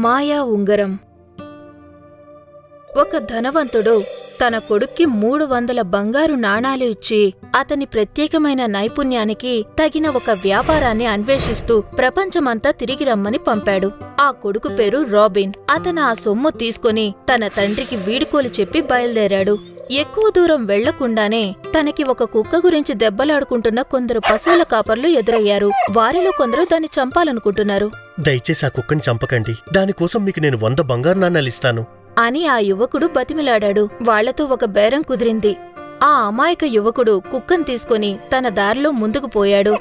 మాయా ఉంగరం. ఒక ధనవంతుడు తన కొడుక్కి 300 బంగారు నాణాలు ఇచ్చి అతని ప్రత్యేకమైన నైపుణ్యానికి తగిన ఒక వ్యాపారాన్ని అన్వేషిస్తూ ప్రపంచమంతా తిరిగి రమ్మని పంపాడు. ఆ కొడుకు పేరు రాబిన్. అతను ఆ సొమ్ము తీసుకుని తన తండ్రికి వీడుకోలు చెప్పి బయలుదేరాడు. ఎక్కువ దూరం వెళ్లకుండానే తనకి ఒక కుక్క గురించి దెబ్బలాడుకుంటున్న కొందరు పశువుల కాపర్లు ఎదురయ్యారు. వారిలో కొందరు దాన్ని చంపాలనుకుంటున్నారు. దయచేసి ఆ కుక్కని చంపకండి, దానికోసం మీకు నేను 100 బంగారు నాణాలిస్తాను అని ఆ యువకుడు బతిమిలాడాడు. వాళ్లతో ఒక బేరం కుదిరింది. ఆ అమాయక యువకుడు కుక్కను తీసుకుని తన దారిలో ముందుకు పోయాడు.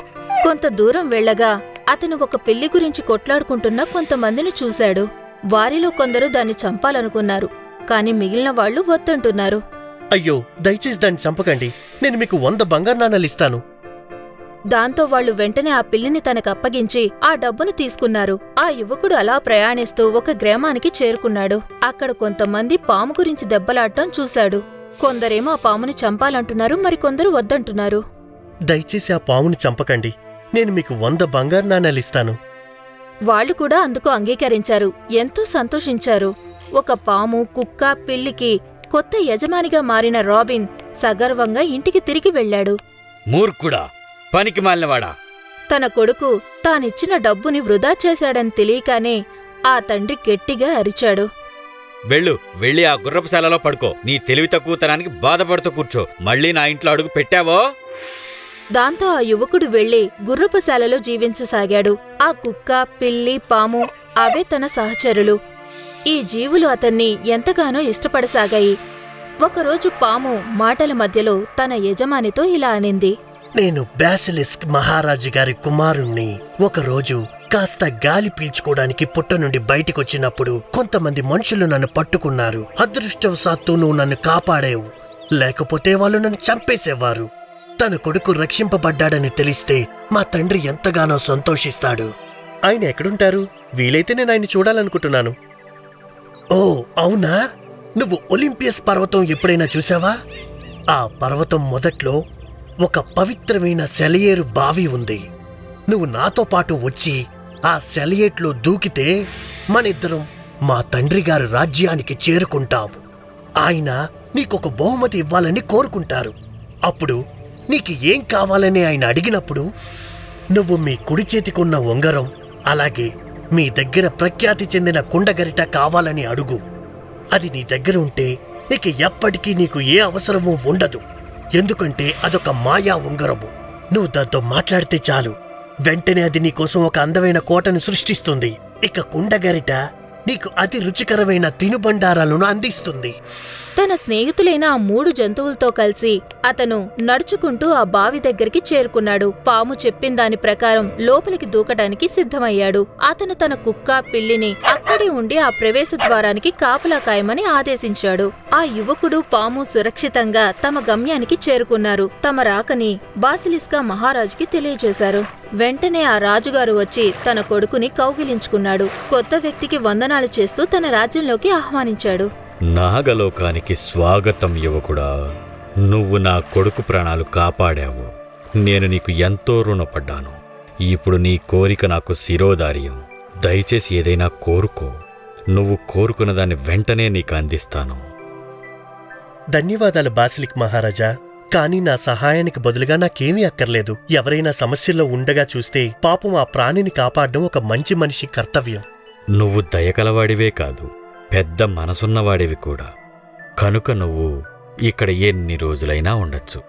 కొంత దూరం వెళ్లగా అతను ఒక పిల్లి గురించి కొట్లాడుకుంటున్న కొంతమందిని చూశాడు. వారిలో కొందరు దాన్ని చంపాలనుకున్నారు, కాని మిగిలిన వాళ్లు వద్దంటున్నారు. అయ్యో, దయచేసి దాన్ని చంపకండి, నేను మీకు 100 బంగారు నాణాలిస్తాను. దాంతో వాళ్లు వెంటనే ఆ పిల్లిని తనకప్పగించి ఆ డబ్బును తీసుకున్నారు. ఆ యువకుడు అలా ప్రయాణిస్తూ ఒక గ్రామానికి చేరుకున్నాడు. అక్కడ కొంతమంది పాము గురించి దెబ్బలాడటం చూశాడు. కొందరేమో ఆ పాముని చంపాలంటున్నారు, మరికొందరు వద్దంటున్నారు. దయచేసి ఆ పాముని చంపకండి, నేను మీకు 100 బంగారు నాణాలిస్తాను. వాళ్లు కూడా అందుకు అంగీకరించారు. ఎంతో సంతోషించారు. ఒక పాము, కుక్క, పిల్లికి కొత్త యజమానిగా మారిన రాబిన్ సగర్వంగా ఇంటికి తిరిగి వెళ్లాడు. మూర్ఖుడా, పనికి మాలినవాడా! తన కొడుకు తానిచ్చిన డబ్బుని వృధా చేశాడని తెలియకానే ఆ తండ్రి గట్టిగా అరిచాడు. వెళ్ళి ఆ గుర్రపుశాలలో పడుకో. నీ తెలివి తక్కువతనానికి బాధపడుతూ కూర్చో. మళ్ళీ నా ఇంట్లో అడుగు పెట్టావో? దాంతో ఆ యువకుడు వెళ్లి గుర్రపుశాలలో జీవించసాగాడు. ఆ కుక్క, పిల్లి, పాము అవే తన సహచరులు. ఈ జీవులు అతన్ని ఎంతగానో ఇష్టపడసాగాయి. ఒకరోజు పాము మాటల మధ్యలో తన యజమానితో ఇలా అనింది. నేను బాసిలిస్క్ మహారాజు గారి కుమారుణ్ణి. ఒకరోజు కాస్త గాలి పీల్చుకోవడానికి పుట్ట నుండి బయటికొచ్చినప్పుడు కొంతమంది మనుషులు నన్ను పట్టుకున్నారు. అదృష్టవశాత్తు నువ్వు నన్ను కాపాడేవు, లేకపోతే వాళ్ళు నన్ను చంపేసేవారు. తన కొడుకు రక్షింపబడ్డాడని తెలిస్తే మా తండ్రి ఎంతగానో సంతోషిస్తాడు. ఆయన ఎక్కడుంటారు? వీలైతే నేను ఆయన్ని చూడాలనుకుంటున్నాను. ఓ అవునా, నువ్వు ఒలింపియస్ పర్వతం ఎప్పుడైనా చూసావా? ఆ పర్వతం మొదట్లో ఒక పవిత్రమైన సెలయేరు బావి ఉంది. నువ్వు నాతో పాటు వచ్చి ఆ సెలయేట్లో దూకితే మనిద్దరం మా తండ్రి గారి రాజ్యానికి చేరుకుంటాము. ఆయన నీకొక బహుమతి ఇవ్వాలని కోరుకుంటారు. అప్పుడు నీకు ఏం కావాలని ఆయన అడిగినప్పుడు నువ్వు మీ కుడి చేతికున్న ఉంగరం, అలాగే మీ దగ్గర ప్రఖ్యాతి చెందిన కుండగరిట కావాలని అడుగు. అది నీ దగ్గర ఉంటే ఇక ఎప్పటికీ నీకు ఏ అవసరమూ ఉండదు. ఎందుకంటే అదొక మాయా ఉంగరము. నువ్వు దాంతో మాట్లాడితే చాలు, వెంటనే అది నీకోసం ఒక అందమైన కోటను సృష్టిస్తుంది. ఇక కుండగరిట నీకు అతి రుచికరమైన తినుబండారాలను అందిస్తుంది. తన స్నేహితులైన ఆ 3 జంతువులతో కలిసి అతను నడుచుకుంటూ ఆ బావి దగ్గరికి చేరుకున్నాడు. పాము చెప్పిన దాని ప్రకారం లోపలికి దూకడానికి సిద్ధమయ్యాడు. అతను తన కుక్క, పిల్లిని అక్కడే ఉండి ఆ ప్రవేశ ద్వారానికి కాపలా కాయమని ఆదేశించాడు. ఆ యువకుడు, పాము సురక్షితంగా తమ గమ్యానికి చేరుకున్నారు. తమ రాకని బాసిలిస్కా మహారాజుకి తెలియజేశారు. వెంటనే ఆ రాజుగారు వచ్చి తన కొడుకుని కౌగిలించుకున్నాడు. కొత్త వ్యక్తికి వందనాలు చేస్తూ తన రాజ్యంలోకి ఆహ్వానించాడు. నాగలోకానికి స్వాగతం యువకుడా. నువ్వు నా కొడుకు ప్రాణాలు కాపాడావు. నేను నీకు ఎంతో రుణపడ్డాను. ఇప్పుడు నీ కోరిక నాకు శిరోధార్యం. దయచేసి ఏదైనా కోరుకో. నువ్వు కోరుకున్న దాన్ని వెంటనే నీకు అందిస్తాను. ధన్యవాదాలు బాసిలిక్ మహారాజా, కానీ నా సహాయానికి బదులుగా నాకేమీ అక్కర్లేదు. ఎవరైనా సమస్యల్లో ఉండగా చూస్తే పాపం ఆ ప్రాణిని కాపాడడం ఒక మంచి మనిషి కర్తవ్యం. నువ్వు దయకలవాడివే కాదు, పెద్ద మనసున్నవాడివి కూడా. కనుక నువ్వు ఇక్కడ ఎన్ని రోజులైనా ఉండొచ్చు.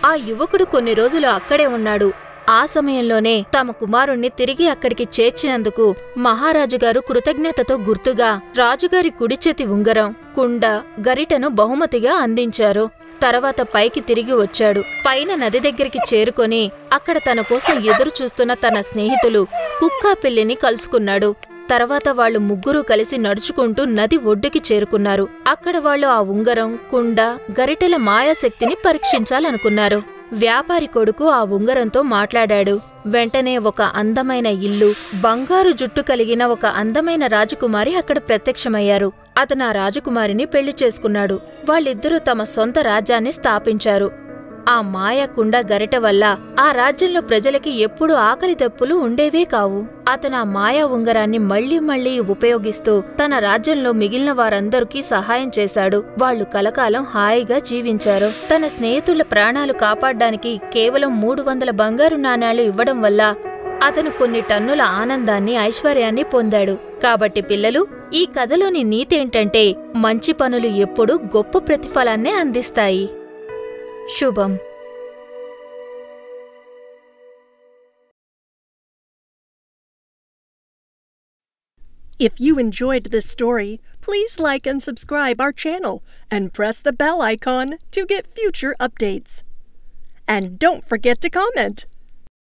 ఆ యువకుడు కొన్ని రోజులు అక్కడే ఉన్నాడు. ఆ సమయంలోనే తమ కుమారుణ్ణి తిరిగి అక్కడికి చేర్చినందుకు మహారాజుగారు కృతజ్ఞతతో గుర్తుగా రాజుగారి కుడిచేతి ఉంగరం, కుండ, గరిటను బహుమతిగా అందించారు. తర్వాత పైకి తిరిగి వచ్చాడు. పైన నది దగ్గరికి చేరుకొని అక్కడ తన కోసం ఎదురు చూస్తున్న తన స్నేహితులు కుక్క, పిల్లిని కలుసుకున్నాడు. తర్వాత వాళ్లు ముగ్గురూ కలిసి నడుచుకుంటూ నది ఒడ్డుకి చేరుకున్నారు. అక్కడ వాళ్లు ఆ ఉంగరం, కుండ, గరిటెల మాయాశక్తిని పరీక్షించాలనుకున్నారు. వ్యాపారి కొడుకు ఆ ఉంగరంతో మాట్లాడాడు. వెంటనే ఒక అందమైన ఇల్లు, బంగారు జుట్టు కలిగిన ఒక అందమైన రాజకుమారి అక్కడ ప్రత్యక్షమయ్యారు. అతను ఆ రాజకుమారిని పెళ్లి చేసుకున్నాడు. వాళ్ళిద్దరూ తమ సొంత రాజ్యాన్ని స్థాపించారు. ఆ మాయకుండ గరిట వల్ల ఆ రాజ్యంలో ప్రజలకి ఎప్పుడూ ఆకలి దప్పులు ఉండేవే కావు. అతను ఆ మాయా ఉంగరాన్ని మళ్లీ మళ్లీ ఉపయోగిస్తూ తన రాజ్యంలో మిగిలిన వారందరికీ సహాయం చేశాడు. వాళ్లు కలకాలం హాయిగా జీవించారు. తన స్నేహితుల ప్రాణాలు కాపాడ్డానికి కేవలం 300 బంగారు నాణేలు ఇవ్వడం వల్ల అతను కొన్ని టన్నుల ఆనందాన్ని, ఐశ్వర్యాన్ని పొందాడు. కాబట్టి పిల్లలు, ఈ కథలోని నీతేంటంటే మంచి పనులు ఎప్పుడూ గొప్ప ప్రతిఫలాన్నే అందిస్తాయి. శుభం. If you enjoyed this story, please like and subscribe our channel and press the bell icon to get future updates. And don't forget to comment.